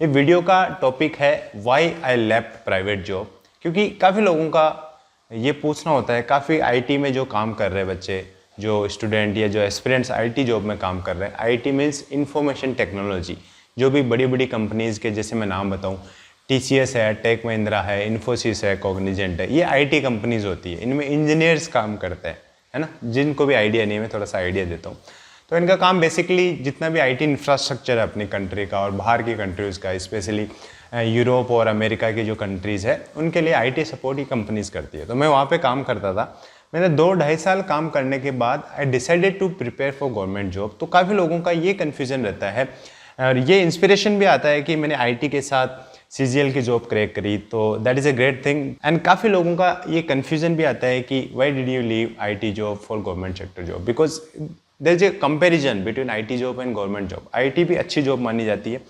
ये वीडियो का टॉपिक है why I left private job, क्योंकि काफ़ी लोगों का ये पूछना होता है, काफ़ी आईटी में जो काम कर रहे हैं बच्चे, जो स्टूडेंट या जो एस्पिरेंट्स आईटी जॉब में काम कर रहे हैं। आईटी मीन्स इंफॉर्मेशन टेक्नोलॉजी, जो भी बड़ी बड़ी कंपनीज़ के जैसे मैं नाम बताऊं, टीसीएस है, टेक महिंद्रा है, इन्फोसिस है, कॉग्निजेंट है, ये आईटी कंपनीज होती है। इनमें इंजीनियर्स काम करते हैं, है ना। जिनको भी आइडिया नहीं है, मैं थोड़ा सा आइडिया देता हूँ। तो इनका काम बेसिकली जितना भी आईटी इंफ्रास्ट्रक्चर है अपनी कंट्री का और बाहर की कंट्रीज़ का, स्पेशली यूरोप और अमेरिका की जो कंट्रीज़ है, उनके लिए आईटी सपोर्ट ही कंपनीज करती है। तो मैं वहाँ पे काम करता था। मैंने 2-2.5 साल काम करने के बाद I decided to prepare for government job. तो काफ़ी लोगों का ये कन्फ्यूज़न रहता है और ये इंस्पिरेशन भी आता है कि मैंने आईटी के साथ सीजीएल की जॉब क्रैक करी, तो that is a great thing. And काफ़ी लोगों का ये कन्फ्यूज़न भी आता है कि why did you leave IT job for government sector job, because there is a comparison between IT job and government job. IT भी अच्छी जॉब मानी जाती है,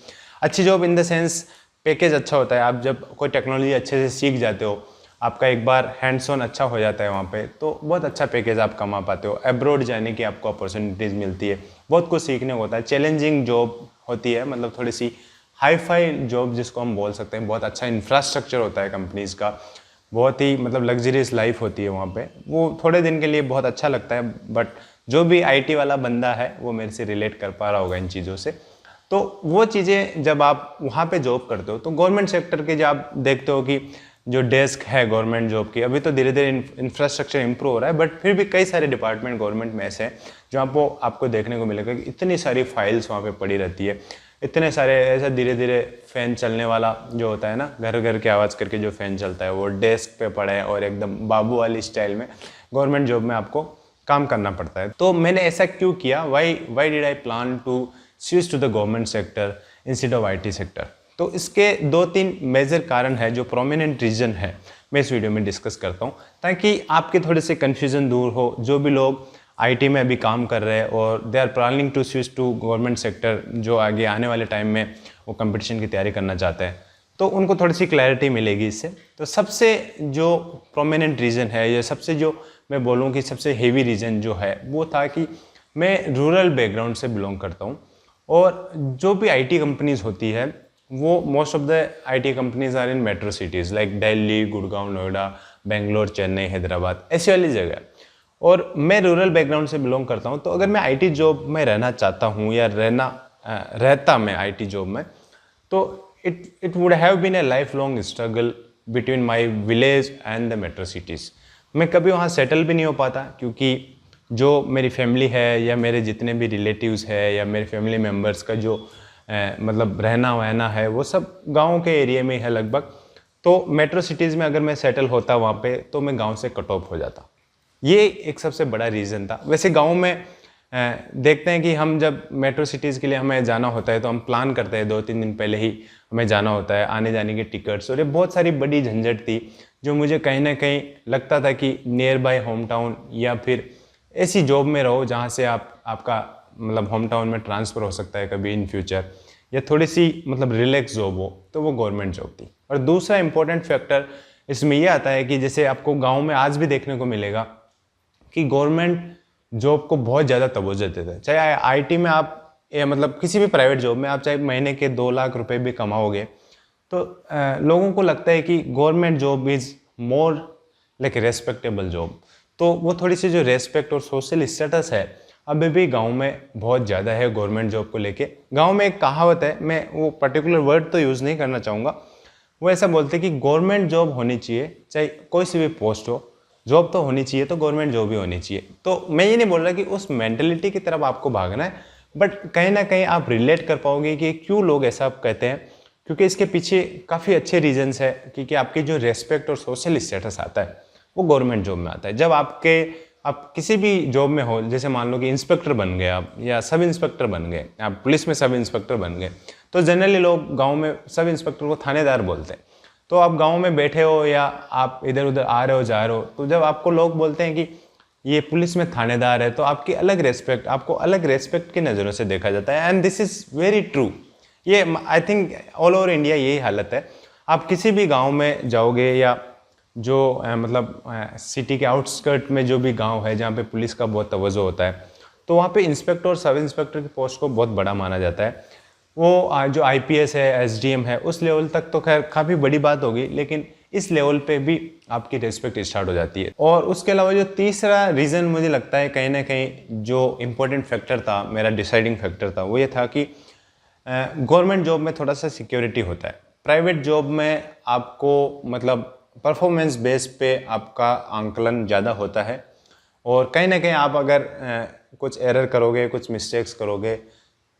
अच्छी job in the sense package अच्छा होता है। आप जब कोई टेक्नोलॉजी अच्छे से सीख जाते हो, आपका एक बार हैंड्स ऑन अच्छा हो जाता है वहाँ पे, तो बहुत अच्छा पैकेज आप कमा पाते हो। अब्रॉड जाने की आपको अपॉर्चुनिटीज़ मिलती है, बहुत कुछ सीखने को होता है। चैलेंजिंग जॉब होती है, मतलब थोड़ी सी हाई फाई जॉब जिसको हम बोल सकते हैं। बहुत अच्छा इंफ्रास्ट्रक्चर होता है कंपनीज़ का, बहुत ही मतलब लग्जरियस लाइफ होती है वहाँ पे। वो थोड़े दिन के लिए बहुत अच्छा लगता है, बट जो भी आईटी वाला बंदा है वो मेरे से रिलेट कर पा रहा होगा इन चीज़ों से। तो वो चीज़ें जब आप वहाँ पे जॉब करते हो, तो गवर्नमेंट सेक्टर के जब आप देखते हो कि जो डेस्क है गवर्नमेंट जॉब की, अभी तो धीरे धीरे इंफ्रास्ट्रक्चर इंप्रूव हो रहा है, बट फिर भी कई सारे डिपार्टमेंट गवर्नमेंट में ऐसे हैं जहाँ आपको देखने को मिलेगा कि इतनी सारी फाइल्स वहाँ पे पड़ी रहती है, इतने सारे ऐसा धीरे धीरे फैन चलने वाला जो होता है ना, घर घर की आवाज़ करके जो फैन चलता है, वो डेस्क पे पड़ा है और एकदम बाबू वाली स्टाइल में गवर्नमेंट जॉब में आपको काम करना पड़ता है। तो मैंने ऐसा क्यों किया, why did I plan to switch to the government sector instead of IT sector. तो इसके 2-3 मेजर कारण है, जो प्रोमिनेंट रीजन है, मैं इस वीडियो में डिस्कस करता हूँ ताकि आपके थोड़े से कन्फ्यूजन दूर हो। जो भी लोग आईटी में अभी काम कर रहे हैं और they are planning to switch to government sector, जो आगे आने वाले टाइम में वो कंपटीशन की तैयारी करना चाहते हैं, तो उनको थोड़ी सी क्लैरिटी मिलेगी इससे। तो सबसे जो प्रोमिनेंट रीज़न है, या सबसे जो मैं बोलूँ कि सबसे हेवी रीज़न जो है, वो था कि मैं रूरल बैकग्राउंड से बिलोंग करता हूँ। और जो भी आईटी कंपनीज़ होती है, वो most of the IT companies are in metro cities like Delhi, Gurgaon, Noida, Bangalore, Chennai, Hyderabad, ऐसी वाली जगह। और मैं रूरल बैकग्राउंड से बिलोंग करता हूँ, तो अगर मैं आईटी जॉब में रहना चाहता हूँ या रहता मैं आईटी जॉब में, तो it would have been a life long struggle between my village and the metro cities. मैं कभी वहाँ सेटल भी नहीं हो पाता, क्योंकि जो मेरी फैमिली है या मेरे जितने भी रिलेटिव्स है या मेरे फैमिली मेम्बर्स का जो मतलब रहना वहना है, वो सब गाँव के एरिया में है लगभग। तो मेट्रो सिटीज़ में अगर मैं सेटल होता वहाँ पे, तो मैं गाँव से कट ऑफ हो जाता। ये एक सबसे बड़ा रीज़न था। वैसे गाँव में देखते हैं कि हम जब मेट्रो सिटीज़ के लिए हमें जाना होता है, तो हम प्लान करते हैं 2-3 दिन पहले ही हमें जाना होता है, आने जाने की टिकट्स, और ये बहुत सारी बड़ी झंझट थी, जो मुझे कहीं ना कहीं लगता था कि नियर बाय होम टाउन या फिर ऐसी जॉब में रहो जहाँ से आपका मतलब होम टाउन में ट्रांसफ़र हो सकता है कभी इन फ्यूचर, या थोड़ी सी मतलब रिलैक्स जॉब हो, तो वो गवर्नमेंट जॉब थी। और दूसरा इंपॉर्टेंट फैक्टर इसमें यह आता है कि जैसे आपको गाँव में आज भी देखने को मिलेगा कि गवर्नमेंट जॉब को बहुत ज़्यादा तवज्जो देते हैं। चाहे आईटी में आप या मतलब किसी भी प्राइवेट जॉब में आप चाहे महीने के 2 लाख रुपए भी कमाओगे, तो लोगों को लगता है कि government job is more like respectable job. तो वो थोड़ी सी जो रेस्पेक्ट और सोशल स्टेटस है, अभी भी गांव में बहुत ज़्यादा है गवर्नमेंट जॉब को लेके। गांव में एक कहावत है, मैं वो पर्टिकुलर वर्ड तो यूज़ नहीं करना चाहूँगा, वो ऐसा बोलते हैं कि गवर्नमेंट जॉब होनी चाहिए, चाहे कोई सी भी पोस्ट हो, जॉब तो होनी चाहिए, तो गवर्नमेंट जॉब ही होनी चाहिए। तो मैं ये नहीं बोल रहा कि उस मेंटेलिटी की तरफ आपको भागना है, बट कहीं ना कहीं आप रिलेट कर पाओगे कि क्यों लोग ऐसा कहते हैं, क्योंकि इसके पीछे काफ़ी अच्छे रीजंस है। क्योंकि आपकी जो रेस्पेक्ट और सोशल स्टेटस आता है, वो गवर्नमेंट जॉब में आता है। जब आप किसी भी जॉब में हो, जैसे मान लो कि इंस्पेक्टर बन गए आप, या सब इंस्पेक्टर बन गए आप, पुलिस में सब इंस्पेक्टर बन गए, तो जनरली लोग गाँव में सब इंस्पेक्टर को थानेदार बोलते हैं। तो आप गांव में बैठे हो या आप इधर उधर आ रहे हो जा रहे हो, तो जब आपको लोग बोलते हैं कि ये पुलिस में थानेदार है, तो आपकी आपको अलग रेस्पेक्ट की नज़रों से देखा जाता है। And this is very true. ये I think all over India यही हालत है। आप किसी भी गांव में जाओगे, या जो मतलब सिटी के आउटस्कर्ट में जो भी गांव है जहाँ पे पुलिस का बहुत तवज्जो होता है, तो वहाँ पे इंस्पेक्टर और सब इंस्पेक्टर की पोस्ट को बहुत बड़ा माना जाता है। वो जो आईपीएस है, एसडीएम है, उस लेवल तक तो खैर काफ़ी बड़ी बात होगी, लेकिन इस लेवल पे भी आपकी रिस्पेक्ट स्टार्ट हो जाती है। और उसके अलावा जो तीसरा रीज़न मुझे लगता है कहीं ना कहीं जो इम्पोर्टेंट फैक्टर था, मेरा डिसाइडिंग फैक्टर था, वो ये था कि गवर्नमेंट जॉब में थोड़ा सा सिक्योरिटी होता है। प्राइवेट जॉब में आपको मतलब परफॉर्मेंस बेस पे आपका आंकलन ज़्यादा होता है, और कहीं ना कहीं आप अगर कुछ एरर करोगे, कुछ मिस्टेक्स करोगे,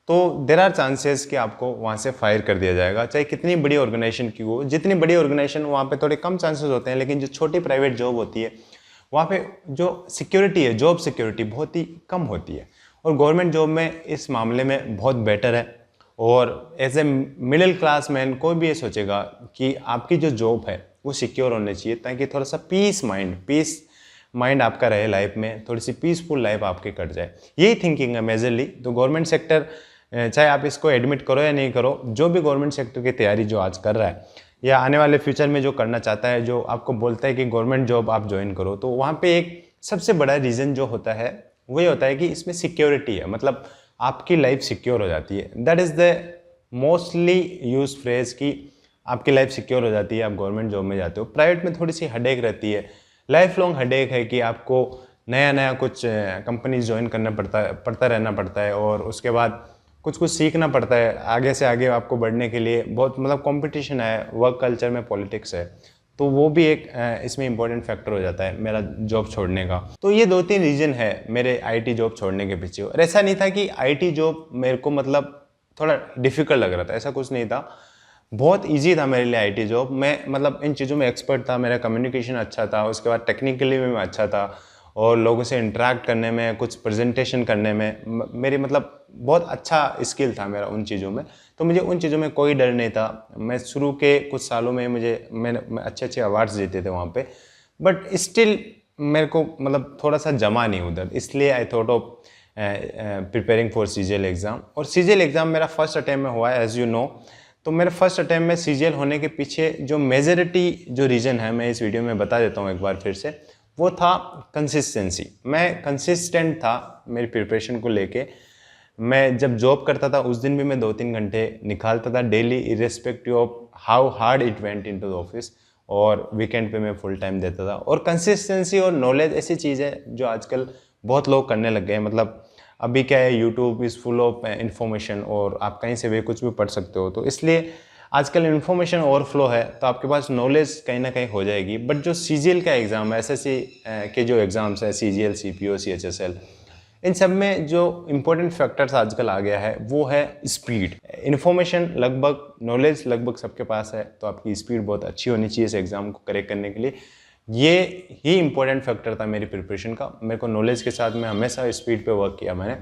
तो देर आर चांसेस कि आपको वहाँ से फायर कर दिया जाएगा, चाहे कितनी बड़ी ऑर्गेनाइजेशन की हो। जितनी बड़ी ऑर्गेनाइजेशन वहाँ पे थोड़े कम चांसेस होते हैं, लेकिन जो छोटी प्राइवेट जॉब होती है वहाँ पे जो सिक्योरिटी है, जॉब सिक्योरिटी बहुत ही कम होती है। और गवर्नमेंट जॉब में इस मामले में बहुत बेटर है। और as a middle class man कोई भी ये सोचेगा कि आपकी जो जॉब है वो सिक्योर होनी चाहिए, ताकि थोड़ा सा पीस माइंड आपका रहे लाइफ में, थोड़ी सी पीसफुल लाइफ आपकी कट जाए। यही थिंकिंग है मेजरली। तो गवर्नमेंट सेक्टर, चाहे आप इसको एडमिट करो या नहीं करो, जो भी गवर्नमेंट सेक्टर की तैयारी जो आज कर रहा है या आने वाले फ्यूचर में जो करना चाहता है, जो आपको बोलता है कि गवर्नमेंट जॉब आप ज्वाइन करो, तो वहाँ पे एक सबसे बड़ा रीज़न जो होता है वो ये होता है कि इसमें सिक्योरिटी है, मतलब आपकी लाइफ सिक्योर हो जाती है। That is the mostly use phrase कि आपकी लाइफ सिक्योर हो जाती है, आप गवर्नमेंट जॉब में जाते हो। प्राइवेट में थोड़ी सी हेडेक रहती है, लाइफ लॉन्ग हेडेक है कि आपको नया नया कुछ कंपनीज ज्वाइन करना पड़ता रहना पड़ता है, और उसके बाद कुछ सीखना पड़ता है। आगे से आगे आपको बढ़ने के लिए बहुत मतलब कंपटीशन है, वर्क कल्चर में पॉलिटिक्स है, तो वो भी एक इसमें इंपॉर्टेंट फैक्टर हो जाता है मेरा जॉब छोड़ने का। तो ये 2-3 रीज़न है मेरे आईटी जॉब छोड़ने के पीछे। और ऐसा नहीं था कि आईटी जॉब मेरे को मतलब थोड़ा डिफिकल्ट लग रहा था, ऐसा कुछ नहीं था। बहुत ईजी था मेरे लिए आईटी जॉब। मैं मतलब इन चीज़ों में एक्सपर्ट था, मेरा कम्युनिकेशन अच्छा था, उसके बाद टेक्निकली भी मैं अच्छा था, और लोगों से इंटरेक्ट करने में, कुछ प्रेजेंटेशन करने में मेरी मतलब बहुत अच्छा स्किल था मेरा उन चीज़ों में। तो मुझे उन चीज़ों में कोई डर नहीं था। मैं शुरू के कुछ सालों में मैं अच्छे अवार्ड्स जीते थे वहाँ पे, बट स्टिल मेरे को मतलब थोड़ा सा जमा नहीं उधर, इसलिए I thought of preparing for CGL exam. और सीजीएल एग्ज़ाम मेरा फर्स्ट अटैम्प्ट में हुआ है, एज़ यू नो। तो मेरे फर्स्ट अटैम्प्ट में सीजीएल होने के पीछे जो मेजॉरिटी जो रीज़न है, मैं इस वीडियो में बता देता हूँ एक बार फिर से। वो था कंसिस्टेंसी। मैं कंसिस्टेंट था मेरी प्रिपरेशन को लेके। मैं जब जॉब करता था उस दिन भी मैं 2-3 घंटे निकालता था daily, irrespective of how hard it went into the office, और वीकेंड पे मैं फुल टाइम देता था। और कंसिस्टेंसी और नॉलेज ऐसी चीज़ है जो आजकल बहुत लोग करने लग गए हैं। मतलब अभी क्या है, YouTube is full of information, और आप कहीं से भी कुछ भी पढ़ सकते हो। तो इसलिए आजकल इन्फॉर्मेशन ओवरफ्लो है, तो आपके पास नॉलेज कहीं ना कहीं हो जाएगी। बट जो सीजीएल का एग्ज़ाम है, एसएससी के जो एग्ज़ाम्स है, सीजीएल, सीपीओ, सीएचएसएल, इन सब में जो इम्पोर्टेंट फैक्टर्स आजकल आ गया है वो है स्पीड। इन्फॉर्मेशन लगभग, नॉलेज लगभग सबके पास है, तो आपकी स्पीड बहुत अच्छी होनी चाहिए इस एग्ज़ाम को करेक्ट करने के लिए। ये ही इम्पोर्टेंट फैक्टर था मेरी प्रिपरेशन का। मेरे को नॉलेज के साथ में हमेशा स्पीड पे वर्क किया मैंने।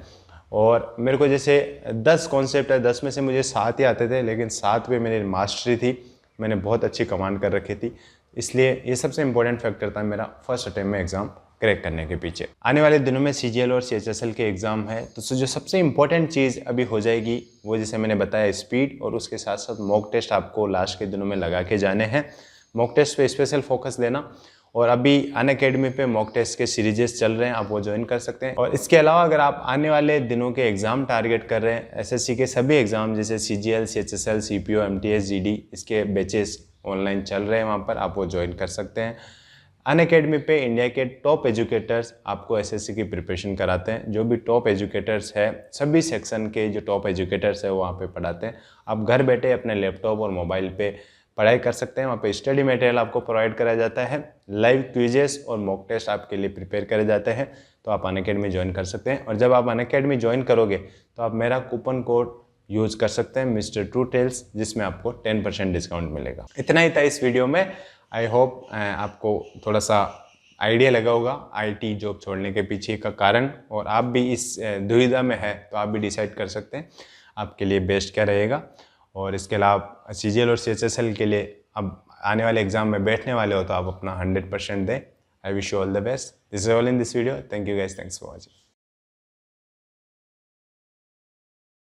और मेरे को जैसे 10 कॉन्सेप्ट है, 10 में से मुझे 7 ही आते थे, लेकिन 7 पे मेरी मास्टरी थी, मैंने बहुत अच्छी कमांड कर रखी थी। इसलिए ये सबसे इंपॉर्टेंट फैक्टर था मेरा फर्स्ट अटेम्प्ट में एग्ज़ाम क्रैक करने के पीछे। आने वाले दिनों में सीजीएल और सीएचएसएल के एग्ज़ाम है, तो जो सबसे इंपॉर्टेंट चीज़ अभी हो जाएगी वो, जैसे मैंने बताया, स्पीड, और उसके साथ साथ मॉक टेस्ट आपको लास्ट के दिनों में लगा के जाने हैं। मॉक टेस्ट पे स्पेशल फोकस देना। और अभी अनअकैडमी पे मॉक टेस्ट के सीरीजेस चल रहे हैं, आप वो ज्वाइन कर सकते हैं। और इसके अलावा अगर आप आने वाले दिनों के एग्ज़ाम टारगेट कर रहे हैं, एसएससी के सभी एग्ज़ाम जैसे CGL, CHSL, CPO, MTS, GD, इसके बैचेस ऑनलाइन चल रहे हैं, वहाँ पर आप वो ज्वाइन कर सकते हैं। अनअकैडमी पे इंडिया के टॉप एजुकेटर्स आपको एसएससी की प्रिपरेशन कराते हैं। जो भी टॉप एजुकेटर्स है, सभी सेक्शन के जो टॉप एजुकेटर्स है वो वहाँ पे पढ़ाते हैं। आप घर बैठे अपने लैपटॉप और मोबाइल पे पढ़ाई कर सकते हैं। वहाँ पे स्टडी मटेरियल आपको प्रोवाइड कराया जाता है, लाइव क्विजेस और मॉक टेस्ट आपके लिए प्रिपेयर करे जाते हैं। तो आप अनअकैडमी ज्वाइन कर सकते हैं। और जब आप अनअकैडमी ज्वाइन करोगे तो आप मेरा कूपन कोड यूज़ कर सकते हैं, मिस्टर ट्रू टेल्स, जिसमें आपको 10% डिस्काउंट मिलेगा। इतना ही था इस वीडियो में। आई होप आपको थोड़ा सा आइडिया लगा होगा आईटी जॉब छोड़ने के पीछे का कारण, और आप भी इस दुविधा में है तो आप भी डिसाइड कर सकते हैं आपके लिए बेस्ट क्या रहेगा। और इसके अलावा सीजीएल और सीएचएसएल के लिए अब आने वाले एग्जाम में बैठने वाले हो तो आप अपना 100% दें। I wish you all the best. This is all in this video. Thank you guys, thanks for watching.